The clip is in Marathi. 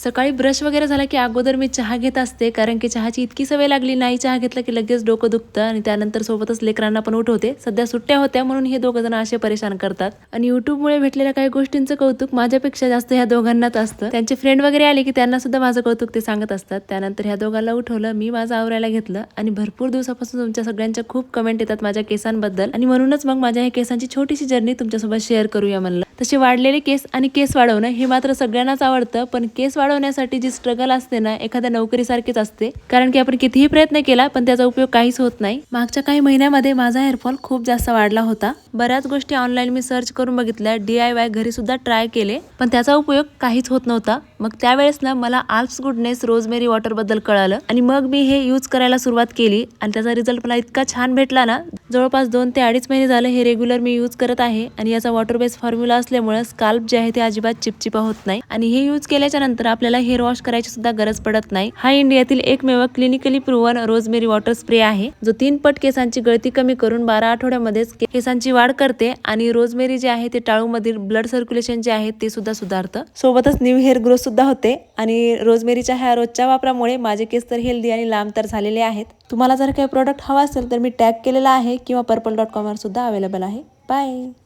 सकाळी ब्रश वगैरे झाला की अगोदर मी चहा घेत असते, कारण की चहाची इतकी सवय लागली नाही. चहा घेतला की लगेच डोकं दुखतं आणि त्यानंतर सोबतच लेकरांना पण उठवते. सध्या सुट्ट्या होत्या म्हणून हे दोघं जण असे परेशान करतात. आणि युट्यूबमुळे भेटलेल्या काही गोष्टींचं कौतुक माझ्यापेक्षा जास्त ह्या दोघांनाच असतं. त्यांचे फ्रेंड वगैरे आले की त्यांना सुद्धा माझं कौतुक ते सांगत असतात. त्यानंतर ह्या दोघांना उठवलं, मी माझं आवरायला घेतलं आणि भरपूर दिवसापासून तुमच्या सगळ्यांच्या खूप कमेंट येतात माझ्या केसांबद्दल आणि म्हणूनच मग माझ्या ह्या केसांची छोटीशी जर्नी तुमच्यासोबत शेअर करूया म्हणलं. तसे वाढलेले केस आणि केस वाढवणं हे मात्र सगळ्यांनाच आवडतं, पण केस वाढवण्यासाठी जी स्ट्रगल असते ना, एखाद्या नोकरीसारखीच असते. कारण की आपण कितीही प्रयत्न केला पण त्याचा उपयोग काहीच होत नाही. मागच्या काही महिन्यामध्ये माझा हेअरफॉल खूप जास्त वाढला होता. बऱ्याच गोष्टी ऑनलाईन मी सर्च करून बघितल्या, DIY घरी सुद्धा ट्राय केले, पण त्याचा उपयोग काहीच होत नव्हता. मग त्यावेळेस ना मला आल्प्स गुडनेस रोजमेरी वॉटर बद्दल कळालं आणि मग मी हे यूज करायला सुरुवात केली आणि त्याचा रिझल्ट मला इतका छान भेटला ना. जवळपास 2 ते 2.5 महिने झाले हे रेग्युलर मी यूज करत आहे आणि याचा वॉटर बेस फॉर्म्युला असल्यामुळे स्काल्प जे आहे ते अजिबात चिपचिपा होत नाही आणि हे यूज केल्याच्या नंतर आपल्याला हेअर वॉश करायची सुद्धा गरज पडत नाही. हा इंडियातील एकमेव clinically proven rosemary water spray आहे, जो 3 पट केसांची गळती कमी करून 12 आठवड्यामध्येच केसांची वाढ करते आणि रोजमेरी जे आहे ते टाळूमधील ब्लड सर्क्युलेशन जे आहे ते सुद्धा सुधारतं. सोबतच न्यू हेअर ग्रोथ सुद्धा होते आणि रोजमेरीच्या ह्या रोजच्या वापरामुळे माझे केस तर हेल्दी आणि लांब तर झालेले आहेत. तुम्हाला जर काही प्रोडक्ट हवा असेल तर मी टॅग केलेला आहे किंवा purple.com वर सुद्धा अवेलेबल आहे. बाय.